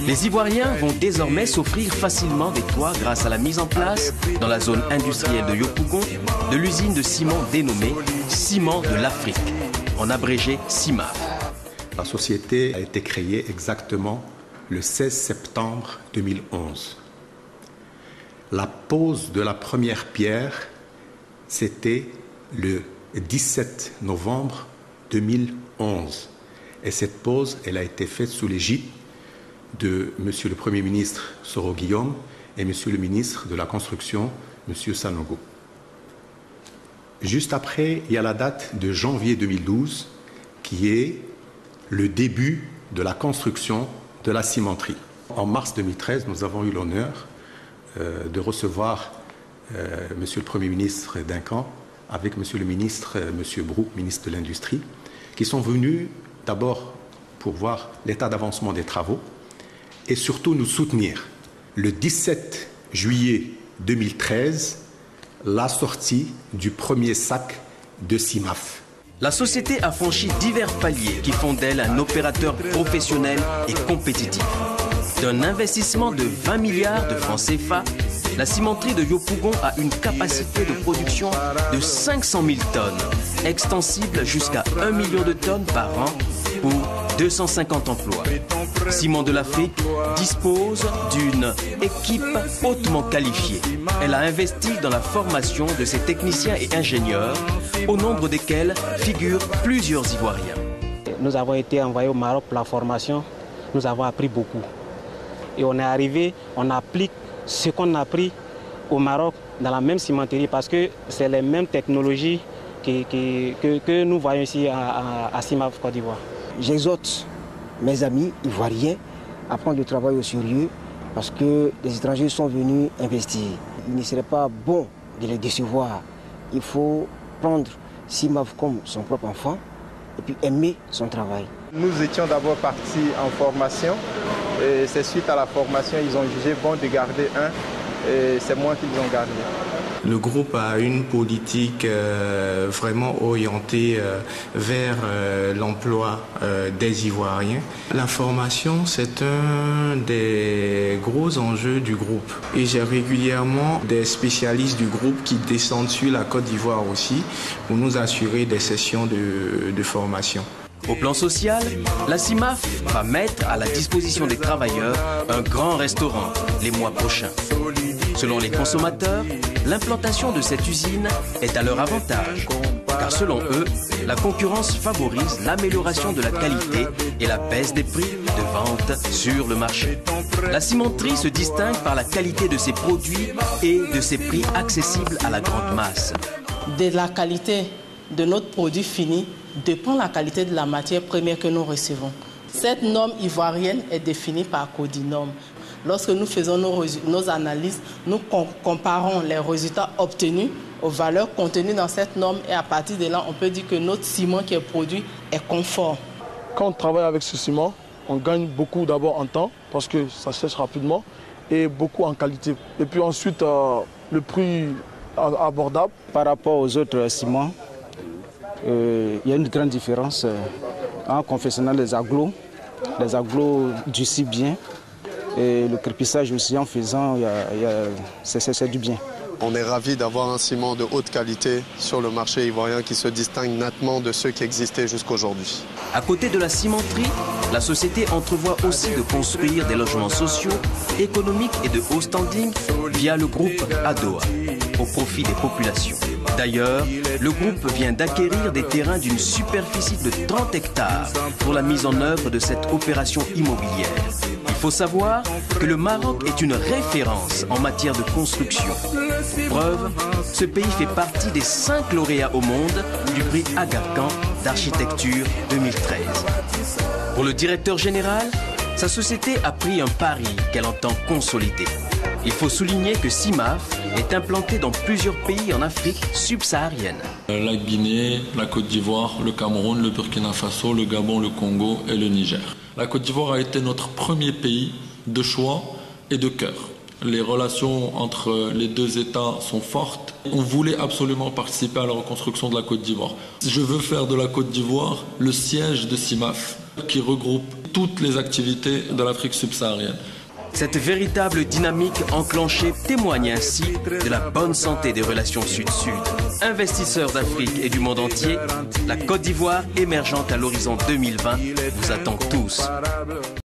Les Ivoiriens vont désormais s'offrir facilement des toits grâce à la mise en place, dans la zone industrielle de Yopougon, de l'usine de ciment dénommée Ciment de l'Afrique, en abrégé CIMAF. La société a été créée exactement le 16 septembre 2011. La pose de la première pierre, c'était le 17 novembre 2011. Et cette pose, elle a été faite sous l'égide de M. le Premier ministre Soro Guillaume et M. le ministre de la Construction, M. Sanogo. Juste après, il y a la date de janvier 2012, qui est le début de la construction de la cimenterie. En mars 2013, nous avons eu l'honneur de recevoir M. le Premier ministre Duncan avec M. le ministre, M. Brou, ministre de l'Industrie, qui sont venus d'abord pour voir l'état d'avancement des travaux et surtout nous soutenir. Le 17 juillet 2013, la sortie du premier sac de CIMAF. La société a franchi divers paliers qui font d'elle un opérateur professionnel et compétitif. D'un investissement de 20 milliards de francs CFA, la cimenterie de Yopougon a une capacité de production de 500 000 tonnes, extensible jusqu'à 1 million de tonnes par an pour 250 emplois. Ciment de l'Afrique dispose d'une équipe hautement qualifiée. Elle a investi dans la formation de ses techniciens et ingénieurs, au nombre desquels figurent plusieurs Ivoiriens. Nous avons été envoyés au Maroc pour la formation, nous avons appris beaucoup. Et on est arrivé, on applique ce qu'on a appris au Maroc dans la même cimenterie parce que c'est les mêmes technologies que nous voyons ici à CIMAF Côte d'Ivoire. J'exhorte mes amis ivoiriens à prendre le travail au sérieux parce que les étrangers sont venus investir. Il ne serait pas bon de les décevoir. Il faut prendre CIMAF comme son propre enfant et puis aimer son travail. Nous étions d'abord partis en formation. C'est suite à la formation, ils ont jugé bon de garder un et c'est moi qu'ils ont gardé. Le groupe a une politique vraiment orientée vers l'emploi des Ivoiriens. La formation, c'est un des gros enjeux du groupe. Et j'ai régulièrement des spécialistes du groupe qui descendent sur la Côte d'Ivoire aussi pour nous assurer des sessions de formation. Au plan social, la CIMAF va mettre à la disposition des travailleurs un grand restaurant les mois prochains. Selon les consommateurs, l'implantation de cette usine est à leur avantage, car selon eux, la concurrence favorise l'amélioration de la qualité et la baisse des prix de vente sur le marché. La cimenterie se distingue par la qualité de ses produits et de ses prix accessibles à la grande masse. De la qualité de notre produit fini dépend la qualité de la matière première que nous recevons. Cette norme ivoirienne est définie par Codinorm. Lorsque nous faisons nos analyses, nous comparons les résultats obtenus aux valeurs contenues dans cette norme et à partir de là, on peut dire que notre ciment qui est produit est conforme. Quand on travaille avec ce ciment, on gagne beaucoup d'abord en temps parce que ça sèche rapidement et beaucoup en qualité. Et puis ensuite, le prix abordable. Par rapport aux autres ciments, il y a une grande différence en confectionnant les agglos durcissent bien et le crépissage aussi en faisant, c'est du bien. On est ravis d'avoir un ciment de haute qualité sur le marché ivoirien qui se distingue nettement de ceux qui existaient jusqu'aujourd'hui. À côté de la cimenterie, la société entrevoit aussi de construire des logements sociaux, économiques et de haut standing via le groupe ADOA, au profit des populations. D'ailleurs, le groupe vient d'acquérir des terrains d'une superficie de 30 hectares pour la mise en œuvre de cette opération immobilière. Il faut savoir que le Maroc est une référence en matière de construction. Preuve, ce pays fait partie des 5 lauréats au monde du prix Aga Khan d'architecture 2013. Pour le directeur général, sa société a pris un pari qu'elle entend consolider. Il faut souligner que CIMAF est implanté dans plusieurs pays en Afrique subsaharienne. La Guinée, la Côte d'Ivoire, le Cameroun, le Burkina Faso, le Gabon, le Congo et le Niger. La Côte d'Ivoire a été notre premier pays de choix et de cœur. Les relations entre les deux États sont fortes. On voulait absolument participer à la reconstruction de la Côte d'Ivoire. Je veux faire de la Côte d'Ivoire le siège de CIMAF qui regroupe toutes les activités de l'Afrique subsaharienne. Cette véritable dynamique enclenchée témoigne ainsi de la bonne santé des relations Sud-Sud. Investisseurs d'Afrique et du monde entier, la Côte d'Ivoire émergente à l'horizon 2020 vous attend tous.